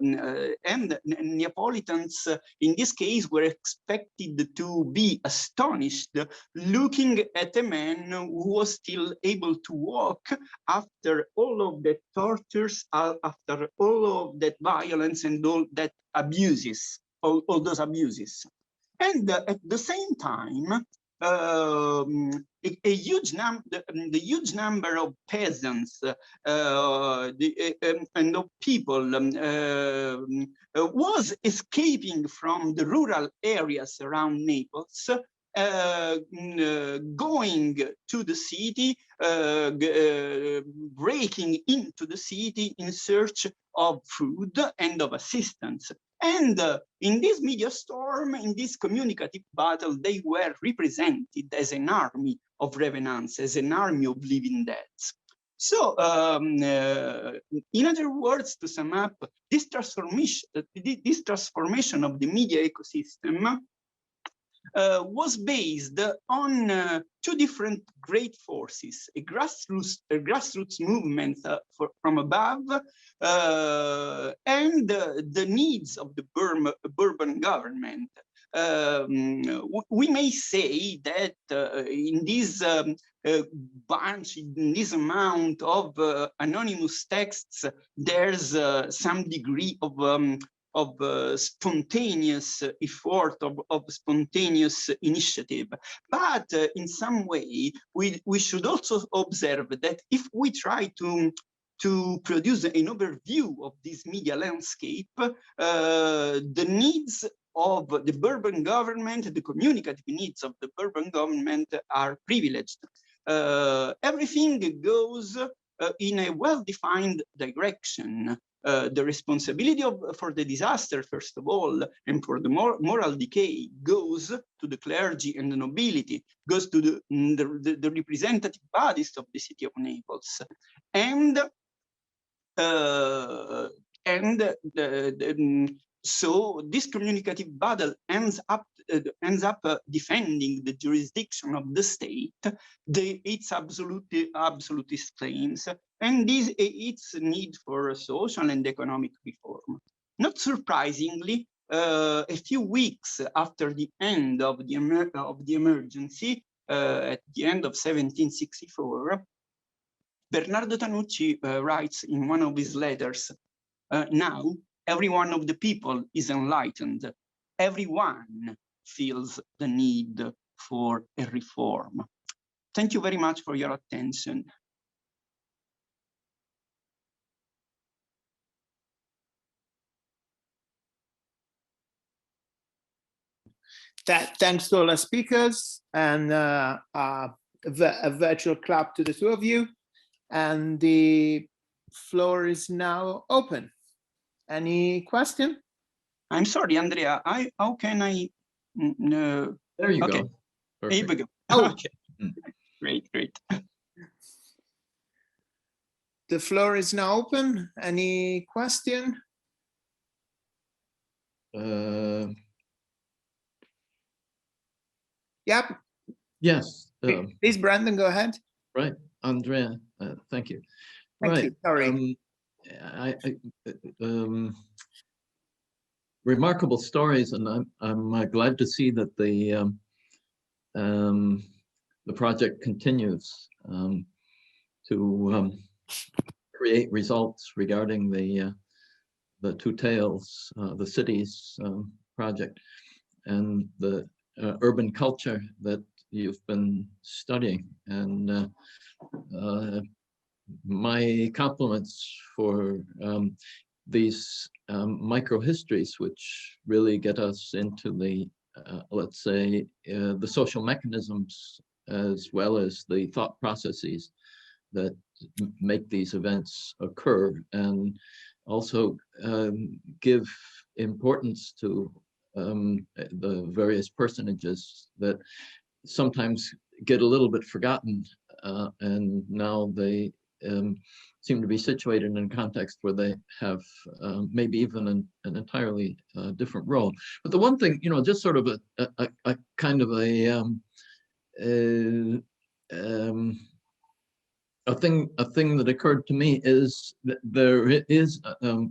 and Neapolitans in this case were expected to be astonished looking at a man who was still able to walk after all of the tortures, after all of that violence and all that abuses, all those abuses. And at the same time, the huge number of peasants and of people was escaping from the rural areas around Naples, going to the city, breaking into the city in search of food and of assistance. And in this media storm, in this communicative battle, they were represented as an army of revenants, as an army of living deads. So, in other words, to sum up, this transformation of the media ecosystem was based on two different great forces: a grassroots movement from above, and the needs of the Bourbon government. We may say that in this bunch, in this amount of anonymous texts, there's some degree of spontaneous effort, of spontaneous initiative. But in some way, we should also observe that if we try to produce an overview of this media landscape, the needs of the Bourbon government, the communicative needs of the Bourbon government are privileged. Everything goes in a well-defined direction. The responsibility for the disaster, first of all, and for the moral decay, goes to the clergy and the nobility, goes to the representative bodies of the city of Naples, so this communicative battle ends up defending the jurisdiction of the state, its absolutist claims, and its need for social and economic reform. Not surprisingly, a few weeks after the end of the emergency, at the end of 1764, Bernardo Tanucci writes in one of his letters, now every one of the people is enlightened. Everyone feels the need for a reform. Thank you very much for your attention. Thanks to all the speakers, and a virtual clap to the two of you, and the floor is now open. Any question? I'm sorry, Andrea. How can I? There you okay. go. Here we go. Oh. Okay. Great. The floor is now open. Any question? Yep. Yes. Please, Brandon, go ahead. Right, Andrea. Thank you. Thank you. Sorry. Remarkable stories, and I'm glad to see that the project continues to create results regarding the Two Tales, the cities project, and the urban culture that you've been studying. And my compliments for these microhistories, which really get us into the, let's say, the social mechanisms as well as the thought processes that make these events occur, and also give importance to the various personages that sometimes get a little bit forgotten, and now they seem to be situated in a context where they have maybe even an entirely different role. But the one thing, just sort of a kind of a thing that occurred to me is that there is, I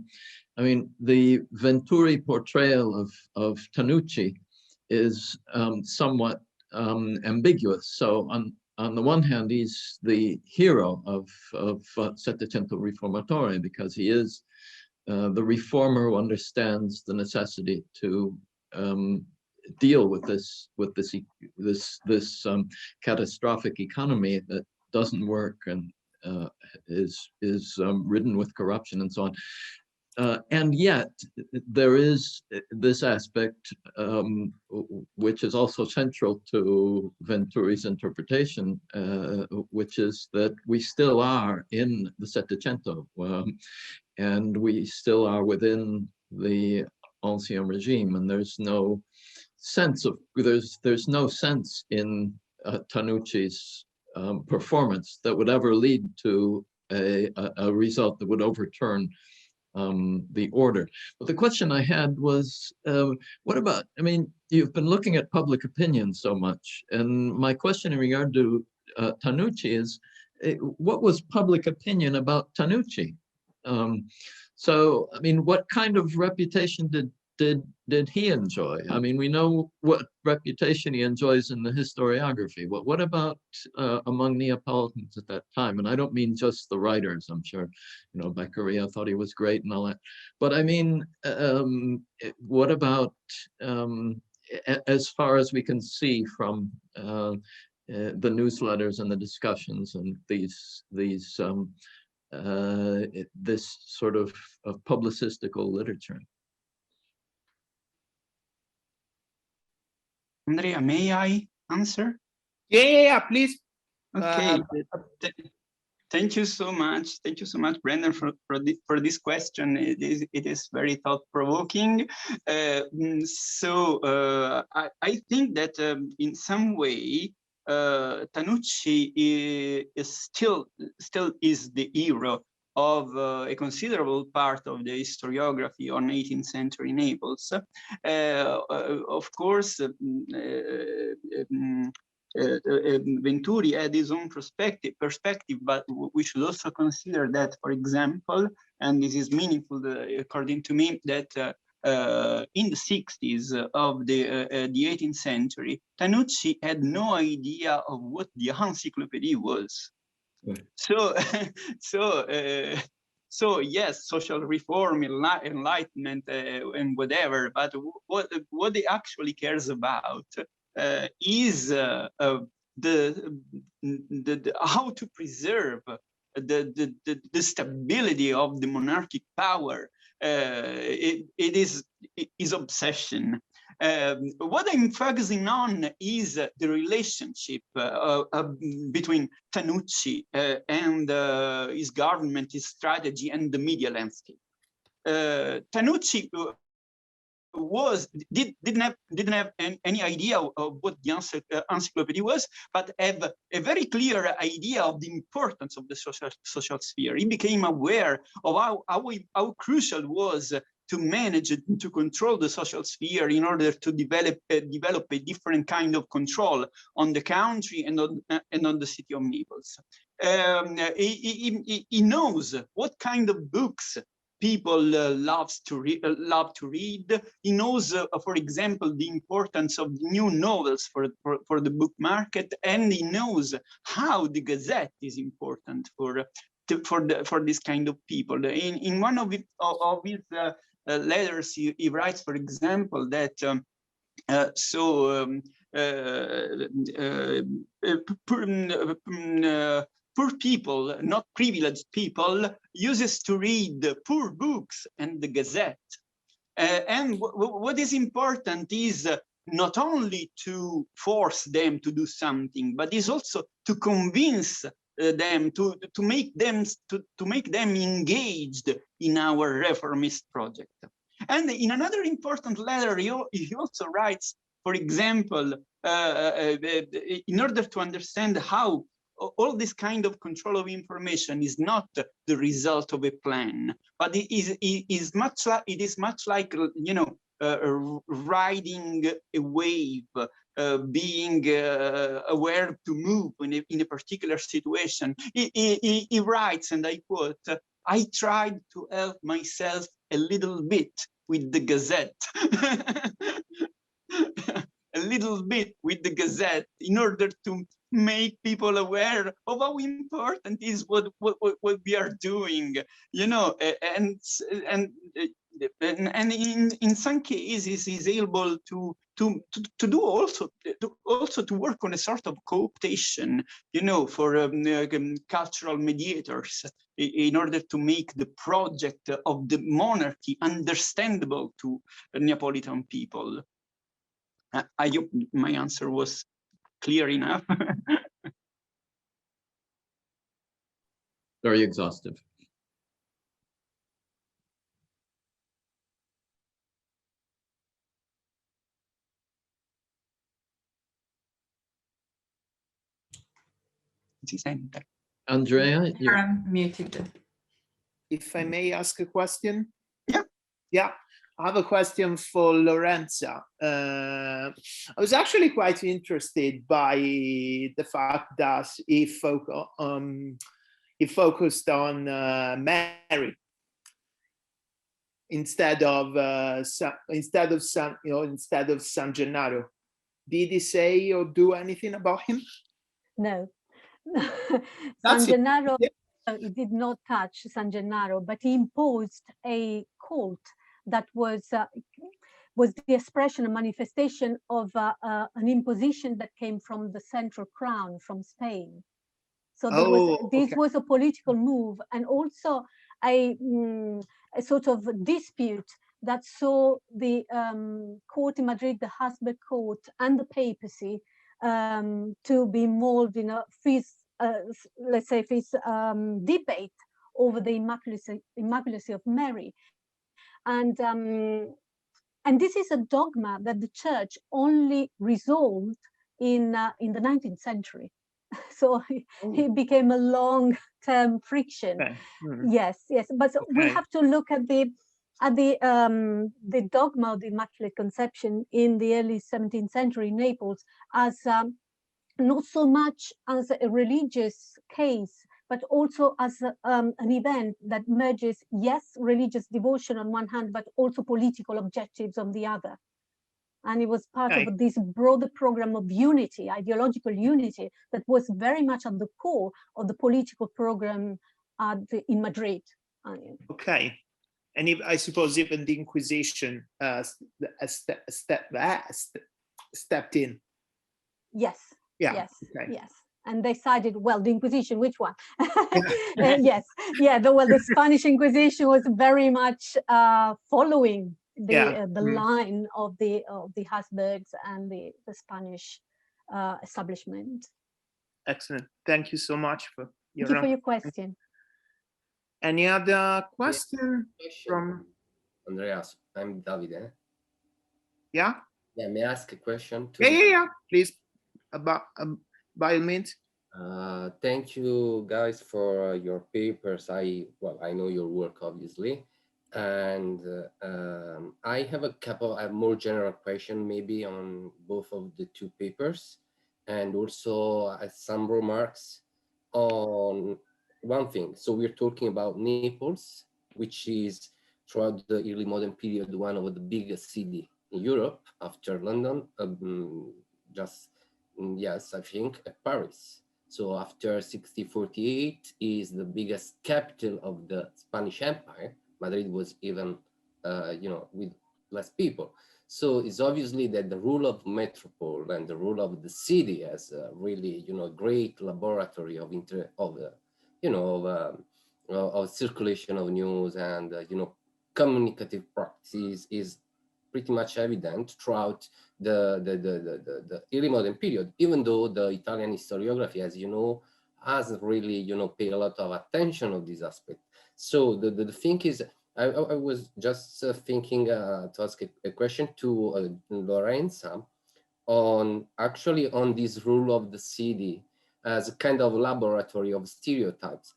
mean, the Venturi portrayal of Tanucci is somewhat ambiguous. So on the one hand, he's the hero of Settecento Riformatore, because he is the reformer who understands the necessity to deal with this catastrophic economy that doesn't work and is ridden with corruption and so on. And yet there is this aspect which is also central to Venturi's interpretation, which is that we still are in the Settecento, and we still are within the Ancien regime, and there's no sense in Tanucci's performance that would ever lead to a result that would overturn the order. But the question I had was, what about, I mean, you've been looking at public opinion so much, and my question in regard to Tanucci is, what was public opinion about Tanucci? So, I mean, what kind of reputation did he enjoy? I mean, we know what reputation he enjoys in the historiography. What about among Neapolitans at that time? And I don't mean just the writers. I'm sure, Beccaria thought he was great and all that. But I mean, what about, as far as we can see from the newsletters and the discussions and this sort of publicistical literature? Andrea, may I answer? Yeah, please. Okay. Thank you so much. Thank you so much, Brendan, for this question. It is very thought-provoking. I think that in some way, Tanucci is still is the hero of a considerable part of the historiography on 18th century Naples. Of course, Venturi had his own perspective, but we should also consider that, for example, and this is meaningful according to me, that in the 60s of the 18th century, Tanucci had no idea of what the encyclopedia was. So yes, social reform, enlightenment, and whatever. But what he actually cares about is the how to preserve the stability of the monarchic power. It is his obsession. What I'm focusing on is the relationship between Tanucci and his government, his strategy, and the media landscape. Tanucci didn't have any idea of what the encyclopedia was, but have a very clear idea of the importance of the social sphere. He became aware of how crucial it was to manage it, to control the social sphere in order to develop a different kind of control on the country and on the city of Naples. He knows what kind of books people love to read. He knows, for example, the importance of new novels for the book market, and he knows how the Gazette is important for this kind of people. In one of his letters, he writes, for example, that poor people, not privileged people, uses to read poor books and the Gazette. And what is important is not only to force them to do something, but is also to convince them, to make them engaged in our reformist project. And in another important letter, he also writes, for example, in order to understand how all this kind of control of information is not the result of a plan, but it is much like, you know, riding a wave, being aware to move in a particular situation. He writes, and I quote, "I tried to help myself a little bit with the Gazette." A little bit with the Gazette in order to make people aware of how important is what we are doing, you know, and in some cases is able to do also to work on a sort of co-optation, you know, for cultural mediators in order to make the project of the monarchy understandable to Neapolitan people. I hope my answer was clear enough. Very exhaustive. Andrea, you're muted. If I may ask a question? Yeah. Yeah. I have a question for Lorenza. I was actually quite interested by the fact that he focused on Mary instead of San Gennaro. Did he say or do anything about him? No. San Gennaro, he did not touch San Gennaro, but he imposed a cult that was the expression, a manifestation of an imposition that came from the central crown, from Spain. So this was a political move, and also a sort of dispute that saw the court in Madrid, the Habsburg court, and the papacy to be involved in a let's say debate over the immaculacy of Mary. And this is a dogma that the church only resolved in the 19th century. So it became a long-term friction. Okay. Yes. But we have to look at the dogma of the Immaculate Conception in the early 17th century in Naples as not so much as a religious case, but also as an event that merges, yes, religious devotion on one hand, but also political objectives on the other. And it was part of this broader program of unity, ideological unity, that was very much at the core of the political program in Madrid. Okay. And I suppose even the Inquisition stepped in. Yes. Yeah. Yes. Okay. Yes. And they decided, well, the Inquisition, which one? Yes. Yeah. Well, the Spanish Inquisition was very much following the line of the Habsburgs and the Spanish establishment. Excellent. Thank you so much for your question. Any other question from Andreas? I'm Davide. Yeah? Yeah, may I ask a question? Yeah. Please, by all means. Thank you guys for your papers. I know your work, obviously. And I have a more general question maybe on both of the two papers, and also some remarks on one thing. So we're talking about Naples, which is throughout the early modern period one of the biggest cities in Europe after London, yes, I think Paris. So after 1648 is the biggest capital of the Spanish Empire. Madrid was even, with less people. So it's obviously that the rule of metropole and the rule of the city as a really, great laboratory of circulation of news and, communicative practices is pretty much evident throughout the early modern period, even though the Italian historiography, as you know, hasn't really, paid a lot of attention on this aspect. So the thing is, I was just thinking to ask a question to Lorenza on this rule of the city as a kind of laboratory of stereotypes.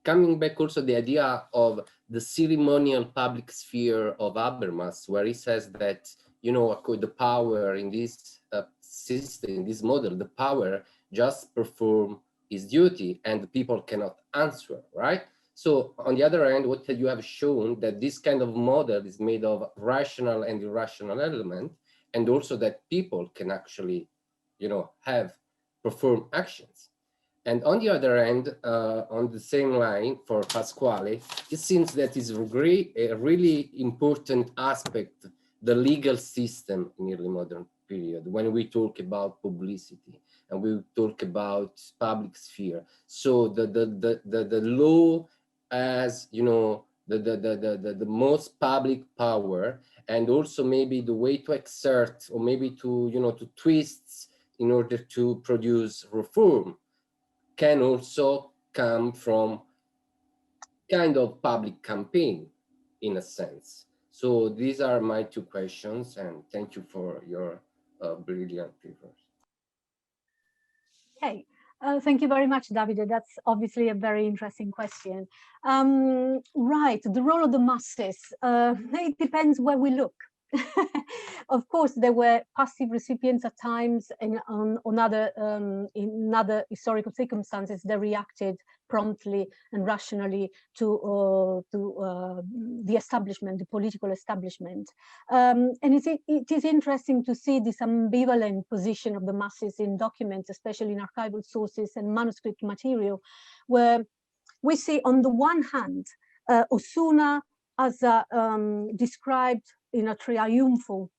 Coming back also the idea of the ceremonial public sphere of Habermas, where he says that, the power in this system, in this model, the power just perform its duty and the people cannot answer, right? So on the other hand, what you have shown that this kind of model is made of rational and irrational element, and also that people can actually, perform actions. And on the other hand, on the same line for Pasquale, it seems that is a really important aspect, the legal system in early modern period, when we talk about publicity and we talk about public sphere. So the law as, the most public power, and also maybe the way to exert or maybe to, to twist in order to produce reform can also come from kind of public campaign in a sense. So these are my two questions, and thank you for your brilliant papers. Okay, thank you very much, Davide. That's obviously a very interesting question. Right, the role of the masses, it depends where we look. Of course, there were passive recipients at times, and in other historical circumstances, they reacted promptly and rationally to the establishment, the political establishment. And it is interesting to see this ambivalent position of the masses in documents, especially in archival sources and manuscript material, where we see on the one hand, Osuna as described in a triumphal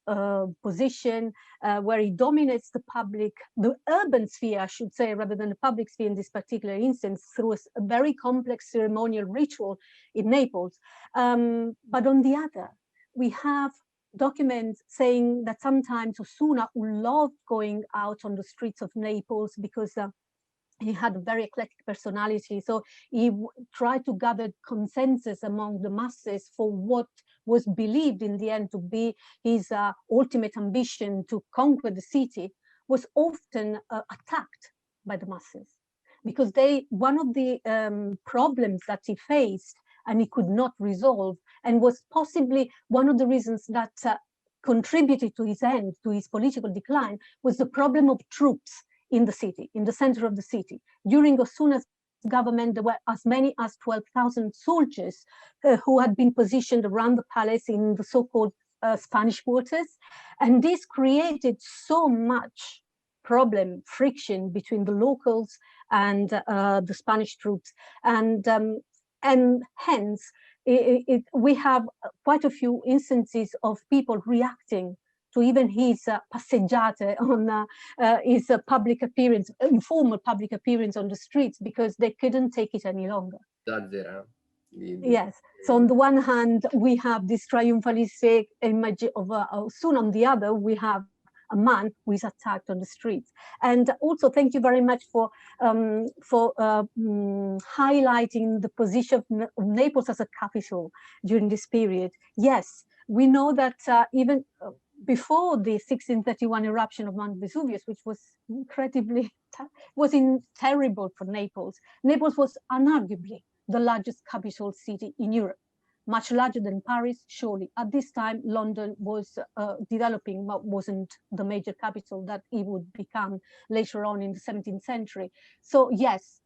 position where he dominates the urban sphere, I should say, rather than the public sphere in this particular instance, through a very complex ceremonial ritual in Naples. But on the other, we have documents saying that sometimes Osuna, who loved going out on the streets of Naples because he had a very eclectic personality, so he tried to gather consensus among the masses for what was believed in the end to be his ultimate ambition to conquer the city, was often attacked by the masses, because one of the problems that he faced and he could not resolve, and was possibly one of the reasons that contributed to his end, to his political decline, was the problem of troops in the city, in the center of the city. During Osuna's government, there were as many as 12,000 soldiers who had been positioned around the palace in the so-called Spanish quarters. And this created so much friction between the locals and the Spanish troops. And hence, we have quite a few instances of people reacting to even his passeggiate on his public appearance, informal public appearance on the streets, because they couldn't take it any longer. Yes. So on the one hand, we have this triumphalistic image of soon on the other, we have a man who is attacked on the streets. And also, thank you very much for highlighting the position of Naples as a capital during this period. Yes, we know that even before the 1631 eruption of Mount Vesuvius, which was incredibly, terrible for Naples. Naples was unarguably the largest capital city in Europe, much larger than Paris, surely. At this time, London was developing, but wasn't the major capital that it would become later on in the 17th century. So yes,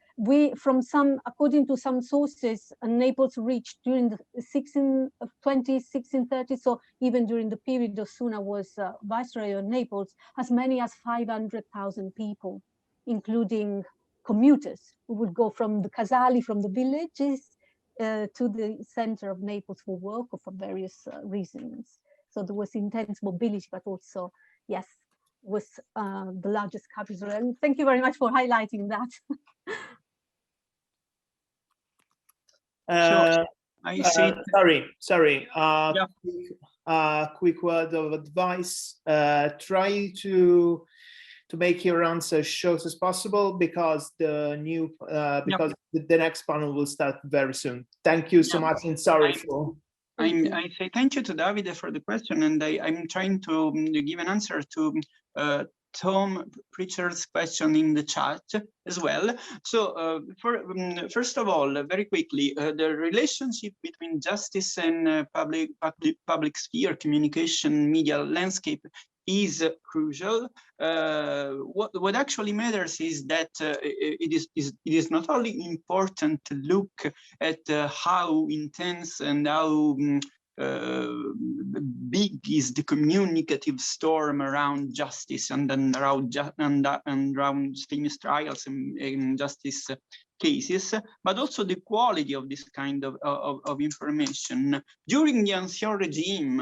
according to some sources, Naples reached during the 1630, so even during the period Osuna was viceroy of Naples, as many as 500,000 people, including commuters who would go from the Casali, from the villages, to the center of Naples for work or for various reasons. So there was intense mobility, but also, yes, was the largest capital. And thank you very much for highlighting that. Sorry. Yeah. Quick word of advice. Try to make your answer as short as possible, because the next panel will start very soon. Thank you so much, and sorry for. I say thank you to Davide for the question, and I'm trying to give an answer to Tom Pritchard's question in the chat as well. So first of all, very quickly, the relationship between justice and public sphere, communication, media landscape is crucial. What actually matters is that it is not only important to look at how intense and how big is the communicative storm around justice and then around famous trials and justice cases, but also the quality of this kind of information. During the Ancien regime,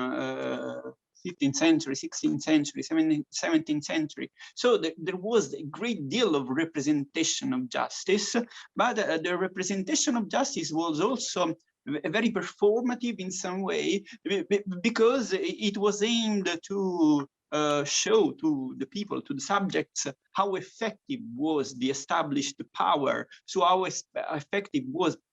15th century, 16th century, 17th century. So there was a great deal of representation of justice, but the representation of justice was also very performative in some way, because it was aimed to show to the people, to the subjects, how effective was the established power. So how effective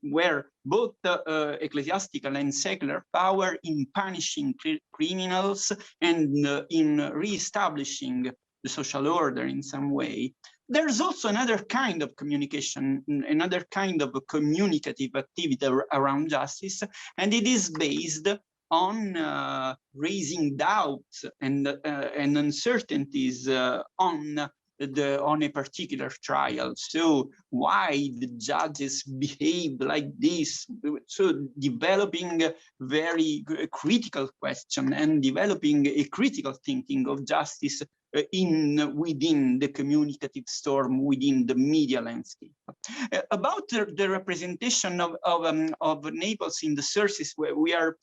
were both ecclesiastical and secular power in punishing criminals and in re-establishing the social order in some way. There's also another kind of communication, another kind of communicative activity around justice, and it is based on raising doubts and uncertainties on a particular trial. So why the judges behave like this? So developing a very critical question and developing a critical thinking of justice within the communicative storm, within the media landscape. About the representation of Naples in the sources where we are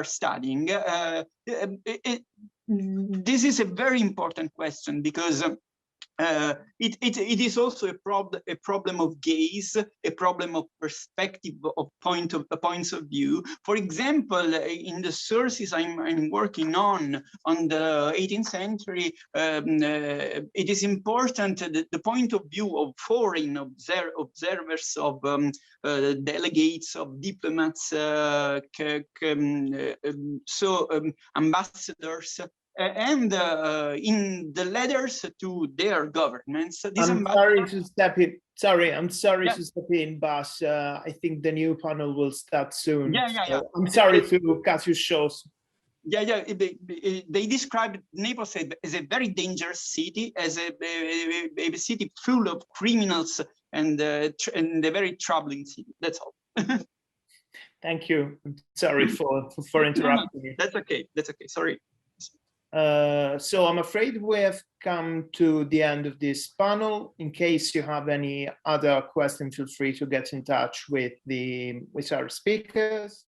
studying, this is a very important question, because it is also a problem of gaze, a problem of perspective, of points of view. For example, in the sources I'm working on the 18th century, it is important that the point of view of foreign observers, of delegates, of diplomats, ambassadors. And in the letters to their governments, I'm sorry to step in. I'm sorry to step in, but I think the new panel will start soon. Yeah. I'm sorry to cut you short. Yeah. They described Naples as a very dangerous city, as a city full of criminals, and a very troubling city. That's all. Thank you. I'm sorry for interrupting you. That's okay. Sorry. So I'm afraid we have come to the end of this panel. In case you have any other questions, feel free to get in touch with our speakers.